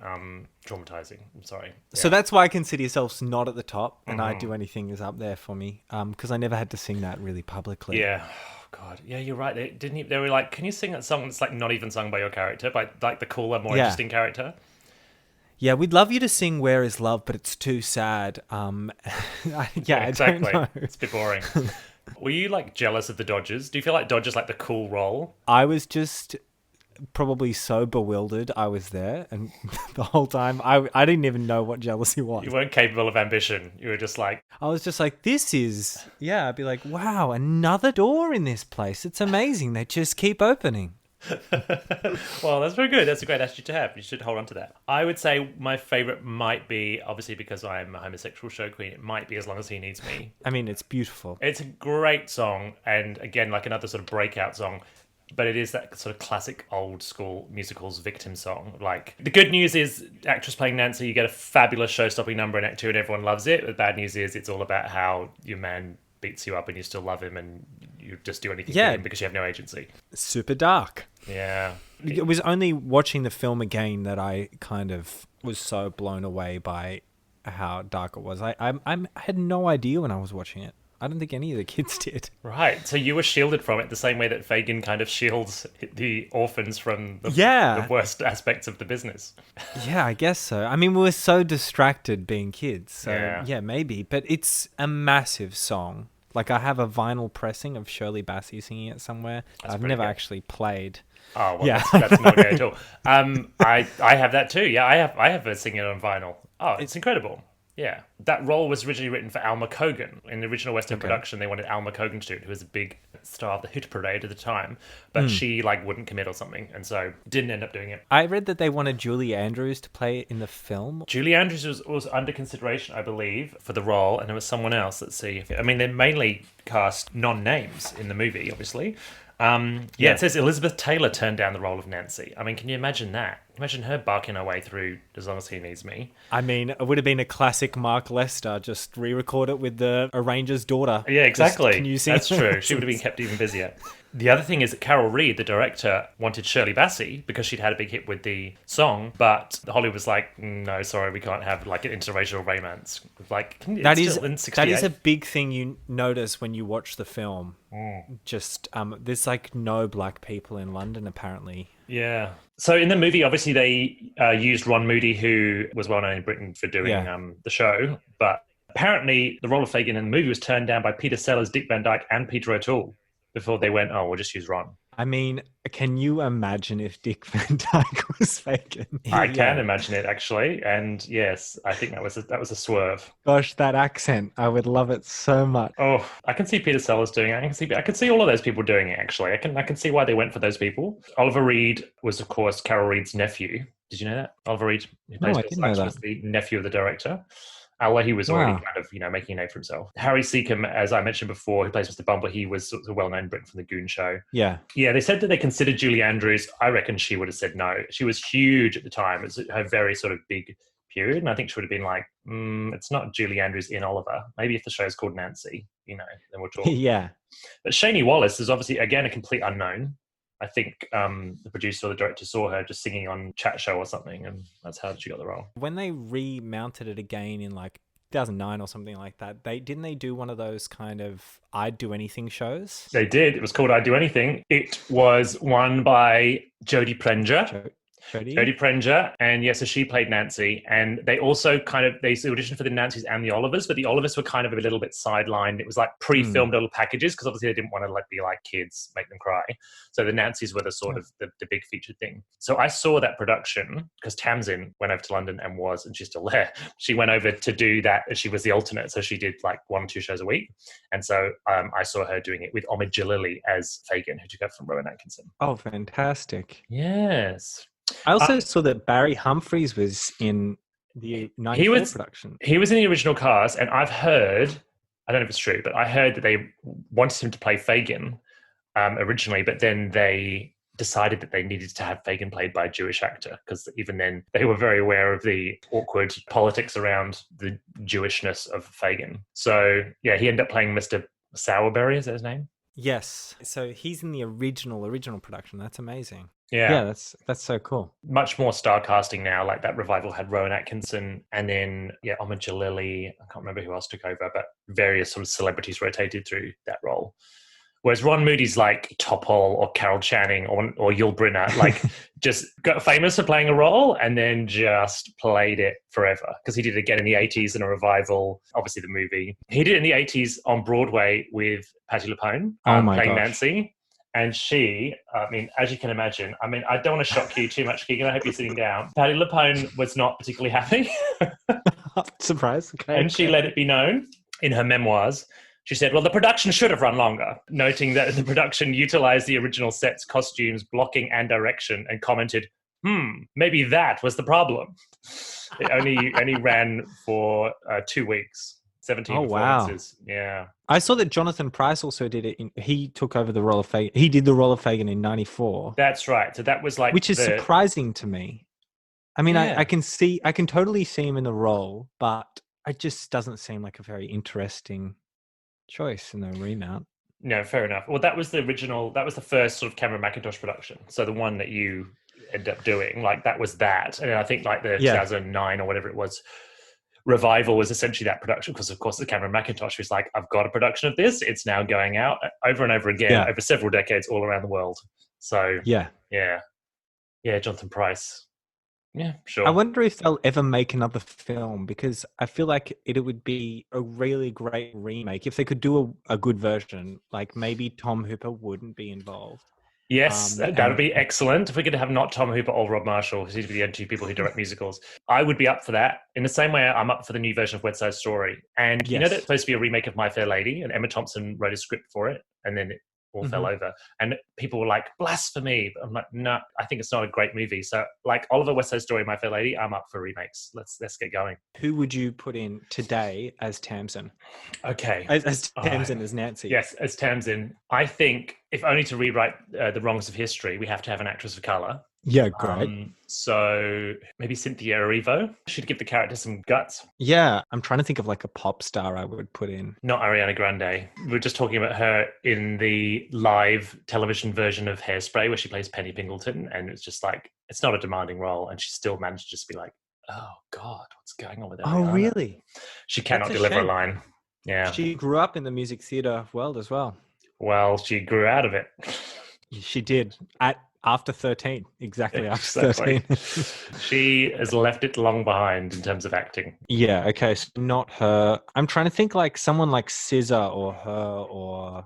traumatizing. I'm sorry. Yeah. So that's why I Consider Yourself's not at the top, and I Do Anything is up there for me, because I never had to sing that really publicly. Yeah. Oh, God. Yeah, you're right. They were like, can you sing that song that's like not even sung by your character, by like the cooler, more interesting character? Yeah, we'd love you to sing Where Is Love, but it's too sad. Yeah, exactly. I don't know. It's a bit boring. Were you like jealous of the Dodgers? Do you feel like Dodgers like the cool role? I was just probably so bewildered I was there, and the whole time I didn't even know what jealousy was. You weren't capable of ambition. You were just like, I was just like, this is, yeah, I'd be like, wow, another door in this place. It's amazing. They just keep opening. well, that's very good. That's a great attitude to have. You should hold on to that. I would say my favorite might be, obviously because I'm a homosexual show queen, it might be As Long As He Needs Me. I mean, it's beautiful. It's a great song, and again, like another sort of breakout song. But it is that sort of classic old school musicals victim song. Like, the good news is, actress playing Nancy, you get a fabulous show-stopping number in Act 2 and everyone loves it. The bad news is it's all about how your man beats you up and you still love him and you just do anything for him because you have no agency. Super dark. Yeah. It was only watching the film again that I kind of was so blown away by how dark it was. I had no idea when I was watching it. I don't think any of the kids did. Right. So you were shielded from it the same way that Fagin kind of shields the orphans from the worst aspects of the business. Yeah, I guess so. I mean, we were so distracted being kids. So yeah, maybe. But it's a massive song. Like, I have a vinyl pressing of Shirley Bassey singing it somewhere. I've never actually played. Oh, well, yeah. that's not okay at all. I have that too. Yeah, I have her singing it on vinyl. Oh, it's incredible. Yeah. That role was originally written for Alma Cogan. In the original West End production, they wanted Alma Cogan to do it, who was a big star of the hit parade at the time. But she, wouldn't commit or something, and so didn't end up doing it. I read that they wanted Julie Andrews to play it in the film. Julie Andrews was under consideration, I believe, for the role, and there was someone else. Let's see. I mean, they mainly cast non-names in the movie, obviously. It says Elizabeth Taylor turned down the role of Nancy. I mean, can you imagine that? Imagine her barking her way through As Long As He Needs Me. I mean, it would have been a classic Mark Lester, just re-record it with the arranger's daughter. Yeah, exactly. Can you sing? That's true. She would have been kept even busier. The other thing is that Carol Reed, the director, wanted Shirley Bassey because she'd had a big hit with the song, but Hollywood was like, no, sorry, we can't have an interracial romance. That is a big thing you notice when you watch the film. Just there's no black people in London apparently. Yeah. So in the movie, obviously they used Ron Moody, who was well known in Britain for doing the show, but apparently the role of Fagin in the movie was turned down by Peter Sellers, Dick Van Dyke, and Peter O'Toole before they went, oh, we'll just use Ron. I mean, can you imagine if Dick Van Dyke was Fagin? I can imagine it, actually. And yes, I think that was a swerve. Gosh, that accent. I would love it so much. Oh, I can see Peter Sellers doing it. I can see all of those people doing it, actually. I can see why they went for those people. Oliver Reed was, of course, Carol Reed's nephew. Did you know that? Oliver Reed, who plays I didn't know that. was the nephew of the director. Although he was already kind of, making a name for himself. Harry Seacombe, as I mentioned before, who plays Mr. Bumble, he was sort of well-known in Britain from the Goon Show. Yeah. Yeah, they said that they considered Julie Andrews. I reckon she would have said no. She was huge at the time. It was her very sort of big period. And I think she would have been like, it's not Julie Andrews in Oliver. Maybe if the show's called Nancy, then we'll talk. Yeah. But Shani Wallace is obviously, again, a complete unknown. I think the producer or the director saw her just singing on Chat Show or something, and that's how she got the role. When they remounted it again in 2009 or something like that, they do one of those kind of I'd Do Anything shows? They did. It was called I'd Do Anything. It was won by Jodie Prenger. Jodie Prenger, and so she played Nancy, and they also they auditioned for the Nancys and the Olivers, but the Olivers were kind of a little bit sidelined. It was pre-filmed little packages because obviously they didn't want to be like kids, make them cry. So the Nancys were the sort of the big featured thing. So I saw that production because Tamsin went over to London and she's still there. She went over to do that as she was the alternate, so she did 1 or 2 shows a week, and so I saw her doing it with Omid Jalili as Fagin, who took over from Rowan Atkinson. Oh, fantastic! Yes. I also saw that Barry Humphries was in the 94 production. He was in the original cast, and I've heard, I don't know if it's true, but I heard that they wanted him to play Fagin originally, but then they decided that they needed to have Fagin played by a Jewish actor, because even then they were very aware of the awkward politics around the Jewishness of Fagin. So, yeah, he ended up playing Mr. Sowerberry, is that his name? Yes. So he's in the original production. That's amazing. Yeah, that's so cool. Much more star casting now. That revival had Rowan Atkinson, and then Omid Jalili. I can't remember who else took over, but various sort of celebrities rotated through that role. Whereas Ron Moody's like Top Hall or Carol Channing or Yul Brynner, like just got famous for playing a role and then just played it forever. Because he did it again in the 80s in a revival, obviously the movie. He did it in the 80s on Broadway with Patti LuPone playing Nancy. And she, I mean, as you can imagine, I mean, I don't want to shock you too much, Keegan. I hope you're sitting down. Patti LuPone was not particularly happy. Surprise. Okay. And she let it be known in her memoirs. She said, well, the production should have run longer, noting that the production utilized the original set's costumes, blocking and direction, and commented, maybe that was the problem. It only ran for 2 weeks. 17 performances. Wow. Yeah. I saw that Jonathan Pryce also did it. He took over the role of Fagin. He did the role of Fagin in 94. That's right. So that was like... Which is surprising to me. I mean, I can totally see him in the role, but it just doesn't seem like a very interesting choice in the remount. No, fair enough. Well, that was the first sort of Cameron Mackintosh production. So the one that you end up doing, like that was that. And I think like the 2009 or whatever it was, revival was essentially that production, because of course the Cameron Mackintosh was like, I've got a production of this, it's now going out over and over again over several decades all around the world. So yeah Jonathan Pryce, sure. I wonder if they'll ever make another film, because I feel like it would be a really great remake if they could do a good version. Like maybe Tom Hooper wouldn't be involved. Yes, that would be excellent. If we could have not Tom Hooper or Rob Marshall, because he'd be the only two people who direct musicals, I would be up for that. In the same way, I'm up for the new version of West Side Story. And you know that's supposed to be a remake of My Fair Lady, and Emma Thompson wrote a script for it, and then it all fell over. And people were like, blasphemy. But I'm like, no, I think it's not a great movie. So like Oliver, West Side Story, My Fair Lady, I'm up for remakes. Let's get going. Who would you put in today as Tamsin? Okay. As Tamsin as Nancy. Yes, as Tamsin. I think if only to rewrite the wrongs of history, we have to have an actress of colour. Yeah, great. So maybe Cynthia Erivo. She'd give the character some guts. Yeah, I'm trying to think of like a pop star I would put in. Not Ariana Grande. We were just talking about her in the live television version of Hairspray, where she plays Penny Pingleton, and it's just like, it's not a demanding role, and she still managed to just be like, oh God, what's going on with Ariana? Oh, really? She cannot deliver a line. Yeah. She grew up in the music theatre world as well. Well, she grew out of it. She did. After 13, exactly after 13. She has left it long behind in terms of acting. Yeah, okay, so not her. I'm trying to think like someone like SZA or her, or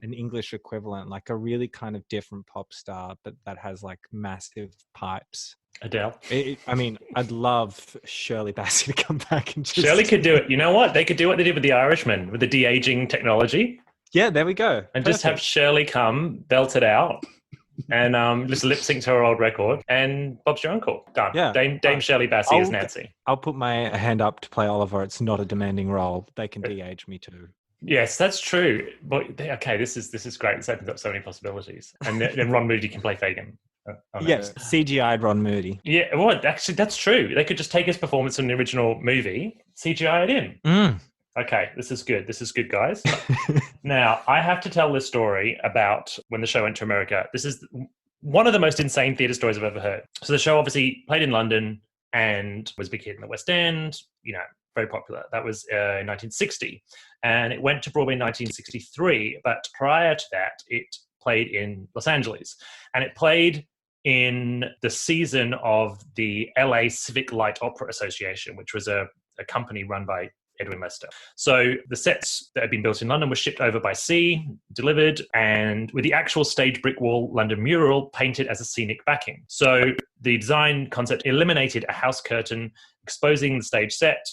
an English equivalent, like a really kind of different pop star, but that has like massive pipes. Adele. I mean, I'd love Shirley Bassey to come back and just... Shirley could do it. You know what? They could do what they did with The Irishman, with the de-aging technology. Yeah, there we go. And just have Shirley come, belt it out. And just lip sync to her old record, and Bob's your uncle. Done. Yeah. Dame Shirley Bassey as Nancy. I'll put my hand up to play Oliver. It's not a demanding role. They can de-age me too. Yes, that's true. But okay, this is great. This opens up so many possibilities. And then Ron Moody can play Fagin. Yes, CGI'd Ron Moody. Yeah, well, actually, that's true. They could just take his performance in the original movie, CGI it in. Okay, this is good. This is good, guys. Now, I have to tell this story about when the show went to America. This is one of the most insane theatre stories I've ever heard. So the show obviously played in London and was a big hit in the West End, very popular. That was in 1960. And it went to Broadway in 1963. But prior to that, it played in Los Angeles. And it played in the season of the LA Civic Light Opera Association, which was a company run by Edwin Lester. So the sets that had been built in London were shipped over by sea, delivered, and with the actual stage brick wall London mural painted as a scenic backing. So the design concept eliminated a house curtain exposing the stage set,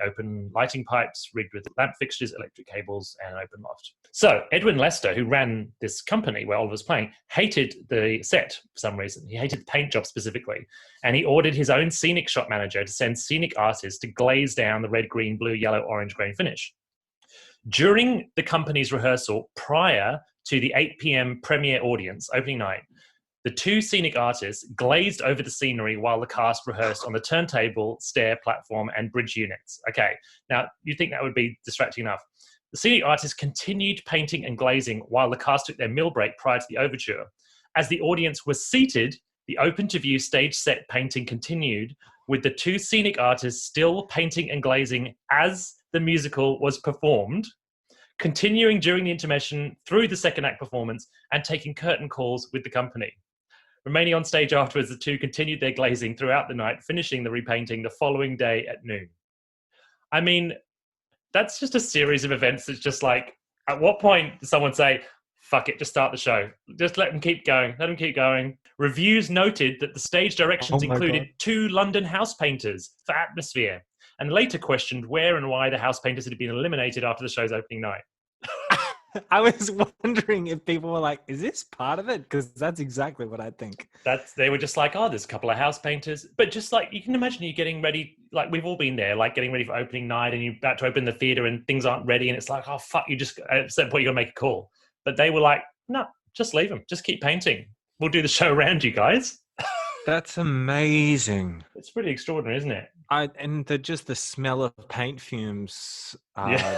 open lighting pipes rigged with lamp fixtures, electric cables, and an open loft. So Edwin Lester, who ran this company where Oliver was playing, hated the set for some reason. He hated the paint job specifically. And he ordered his own scenic shot manager to send scenic artists to glaze down the red, green, blue, yellow, orange grain finish. During the company's rehearsal, prior to the 8 p.m. premiere audience, opening night, the two scenic artists glazed over the scenery while the cast rehearsed on the turntable, stair, platform, and bridge units. Okay, now you think that would be distracting enough. The scenic artists continued painting and glazing while the cast took their meal break prior to the overture. As the audience was seated, the open-to-view stage set painting continued, with the two scenic artists still painting and glazing as the musical was performed. continuing during the intermission through the second act performance and taking curtain calls with the company. Remaining on stage afterwards, the two continued their glazing throughout the night, finishing the repainting the following day at noon. I mean, that's just a series of events that's just like, at what point does someone say, fuck it, just start the show. Just let them keep going. Let them keep going. Reviews noted that the stage directions included 2 London house painters for atmosphere, and later questioned where and why the house painters had been eliminated after the show's opening night. I was wondering if people were like, is this part of it? Because that's exactly what I think. They were just like, oh, there's a couple of house painters. But just like, you can imagine you getting ready, like we've all been there, like getting ready for opening night and you're about to open the theatre and things aren't ready and it's like, oh, fuck, you just, at a certain point, you got to make a call. But they were like, no, just leave them. Just keep painting. We'll do the show around you guys. That's amazing. It's pretty extraordinary, isn't it? And just the smell of paint fumes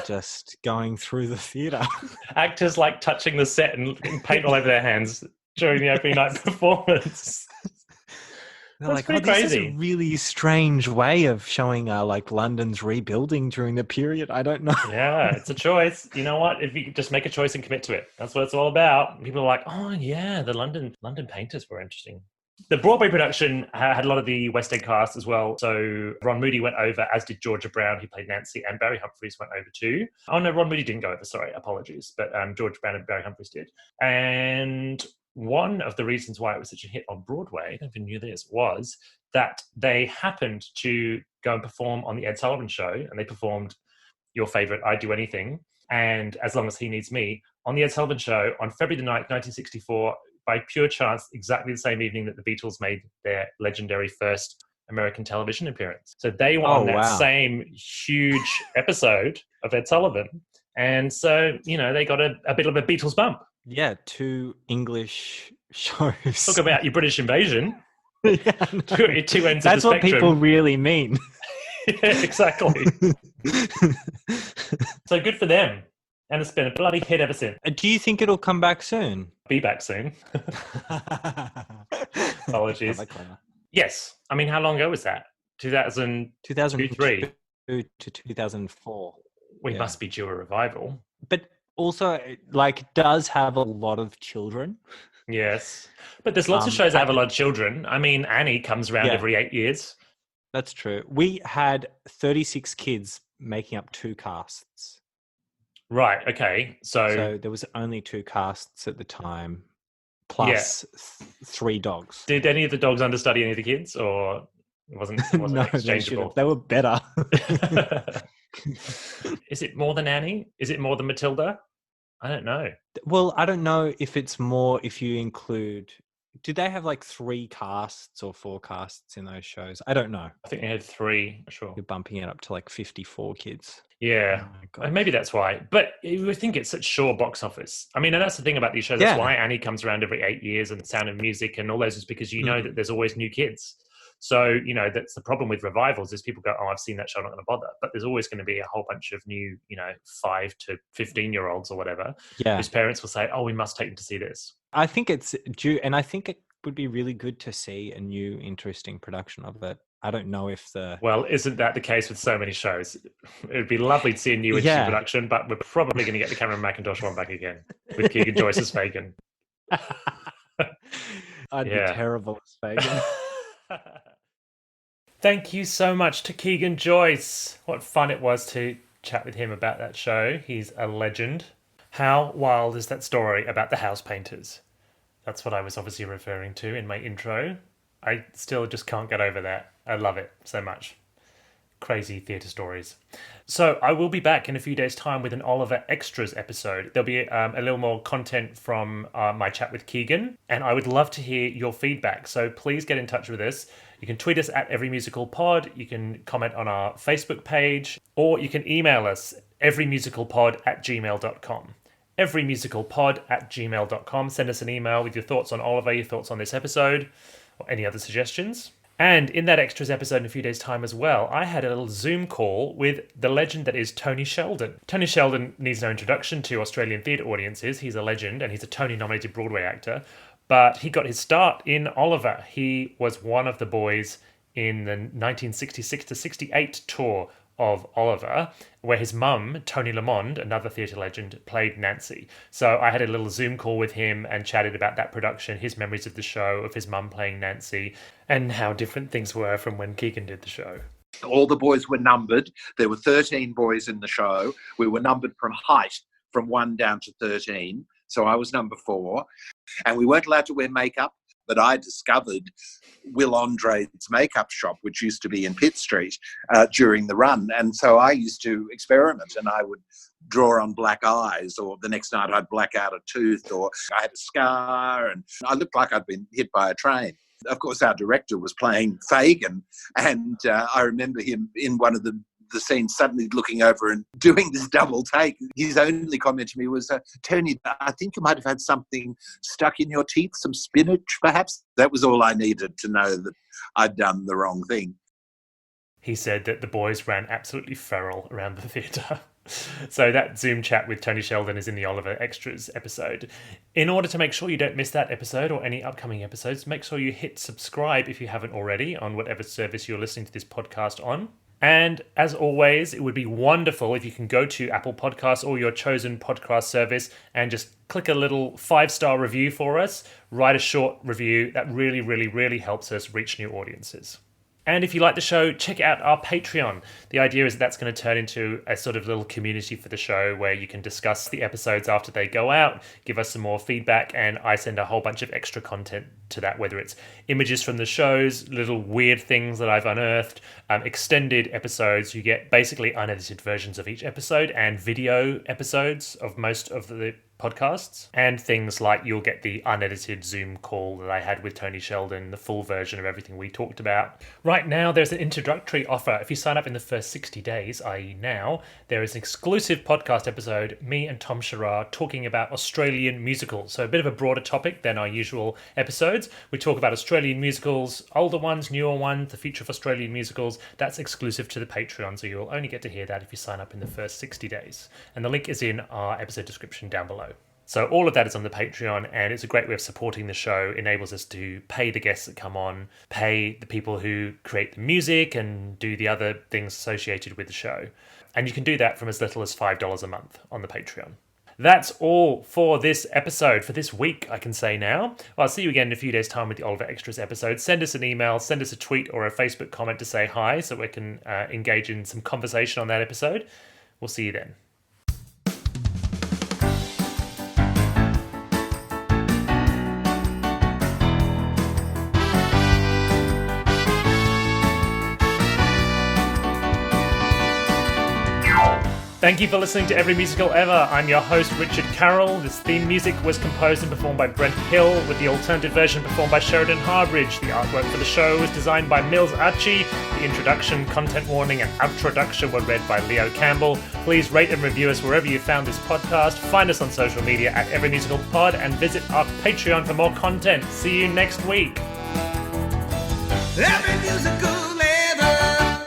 just going through the theatre. Actors like touching the set and paint all over their hands during the opening night performance. They're like, oh, this is a really strange way of showing like London's rebuilding during the period. I don't know. Yeah, it's a choice. You know what? If you just make a choice and commit to it, that's what it's all about. People are like, oh yeah, the London painters were interesting. The Broadway production had a lot of the West End cast as well. So Ron Moody went over, as did Georgia Brown, who played Nancy, and Barry Humphries went over too. Oh no, Ron Moody didn't go over, sorry, apologies. But Georgia Brown and Barry Humphries did. And one of the reasons why it was such a hit on Broadway, I don't know if you knew this, was that they happened to go and perform on the Ed Sullivan Show, and they performed your favourite, I'd Do Anything, and As Long As He Needs Me, on the Ed Sullivan Show on February the 9th, 1964, by pure chance, exactly the same evening that the Beatles made their legendary first American television appearance. So they were on that same huge episode of Ed Sullivan. And so, you know, they got a bit of a Beatles bump. Yeah, 2 English shows. Talk about your British invasion. Yeah, no. Two ends That's of the what people really mean. Yeah, exactly. So good for them. And it's been a bloody hit ever since. Do you think it'll come back soon? Be back soon. Apologies. Yes. I mean, how long ago was that? 2003 to 2004. We must be due a revival. But also, like, does have a lot of children. Yes. But there's lots of shows that have a lot of children. I mean, Annie comes around every 8 years. That's true. We had 36 kids making up 2 casts. Right, okay. So there was only 2 casts at the time, plus 3 dogs. Did any of the dogs understudy any of the kids, or it wasn't no, exchangeable? They were better. Is it more than Annie? Is it more than Matilda? I don't know. Well, I don't know if it's more if you include... Did they have like 3 casts or 4 casts in those shows? I don't know. I think they had 3, sure. You're bumping it up to like 54 kids. Yeah, and maybe that's why. But you would think it's such sure box office. I mean, and that's the thing about these shows. That's why Annie comes around every 8 years, and Sound of Music and all those is because you know that there's always new kids. So, you know, that's the problem with revivals is people go, oh, I've seen that show, I'm not going to bother. But there's always going to be a whole bunch of new, 5 to 15-year-olds or whatever, whose parents will say, oh, we must take them to see this. I think it's due, and I think it would be really good to see a new, interesting production of it. I don't know if Well, isn't that the case with so many shows? It would be lovely to see a new interesting production, but we're probably going to get the Cameron McIntosh one back again with Keegan Joyce as Fagin. I'd be terrible as Fagin. Thank you so much to Keegan Joyce. What fun it was to chat with him about that show. He's a legend. How wild is that story about the house painters? That's what I was obviously referring to in my intro. I still just can't get over that. I love it so much. Crazy theatre stories. So I will be back in a few days' time with an Oliver Extras episode. There'll be a little more content from my chat with Keegan, and I would love to hear your feedback. So please get in touch with us. You can tweet us at everymusicalpod. You can comment on our Facebook page, or you can email us everymusicalpod@gmail.com. everymusicalpod@gmail.com. Send us an email with your thoughts on Oliver, your thoughts on this episode, or any other suggestions. And in that Extras episode in a few days' time as well, I had a little Zoom call with the legend that is Tony Sheldon. Tony Sheldon needs no introduction to Australian theatre audiences. He's a legend and he's a Tony-nominated Broadway actor. But he got his start in Oliver. He was one of the boys in the 1966 to 68 tour of Oliver, where his mum, Tony Lamond, another theatre legend, played Nancy. So I had a little Zoom call with him and chatted about that production, his memories of the show, of his mum playing Nancy, and how different things were from when Keegan did the show. All the boys were numbered. There were 13 boys in the show. We were numbered from height, from 1 down to 13. So I was number 4. And we weren't allowed to wear makeup. But I discovered Will Andre's makeup shop, which used to be in Pitt Street, during the run. And so I used to experiment, and I would draw on black eyes, or the next night I'd black out a tooth, or I had a scar, and I looked like I'd been hit by a train. Of course, our director was playing Fagin, and I remember him in one of the scene suddenly looking over and doing this double take. His only comment to me was, Tony, I think you might have had something stuck in your teeth, some spinach perhaps. That was all I needed to know that I'd done the wrong thing. He said that the boys ran absolutely feral around the theatre. So that Zoom chat with Tony Sheldon is in the Oliver Extras episode. In order to make sure you don't miss that episode or any upcoming episodes, make sure you hit subscribe if you haven't already on whatever service you're listening to this podcast on. And as always, it would be wonderful if you can go to Apple Podcasts or your chosen podcast service and just click a little 5-star review for us. Write a short review. That really, really, really helps us reach new audiences. And if you like the show, check out our Patreon. The idea is that's going to turn into a sort of little community for the show where you can discuss the episodes after they go out, give us some more feedback, and I send a whole bunch of extra content to that, whether it's images from the shows, little weird things that I've unearthed, extended episodes. You get basically unedited versions of each episode and video episodes of most of the podcasts, and things like you'll get the unedited Zoom call that I had with Tony Sheldon, the full version of everything we talked about. Right now, there's an introductory offer. If you sign up in the first 60 days, i.e. now, there is an exclusive podcast episode, me and Tom Sherrar talking about Australian musicals. So a bit of a broader topic than our usual episodes. We talk about Australian musicals, older ones, newer ones, the future of Australian musicals. That's exclusive to the Patreon, so you'll only get to hear that if you sign up in the first 60 days. And the link is in our episode description down below. So all of that is on the Patreon, and it's a great way of supporting the show. It enables us to pay the guests that come on, pay the people who create the music and do the other things associated with the show. And you can do that from as little as $5 a month on the Patreon. That's all for this episode, for this week, I can say now. Well, I'll see you again in a few days' time with the Oliver Extras episode. Send us an email, send us a tweet or a Facebook comment to say hi so we can engage in some conversation on that episode. We'll see you then. Thank you for listening to Every Musical Ever. I'm your host, Richard Carroll. This theme music was composed and performed by Brent Hill, with the alternative version performed by Sheridan Harbridge. The artwork for the show was designed by Mills Achi. The introduction, content warning, and outroduction were read by Leo Campbell. Please rate and review us wherever you found this podcast. Find us on social media at Every Musical Pod and visit our Patreon for more content. See you next week. Every musical ever.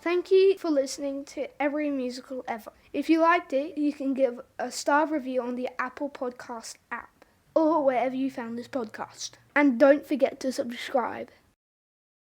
Thank you for listening to Every Musical Ever. If you liked it, you can give a star review on the Apple Podcast app or wherever you found this podcast. And don't forget to subscribe.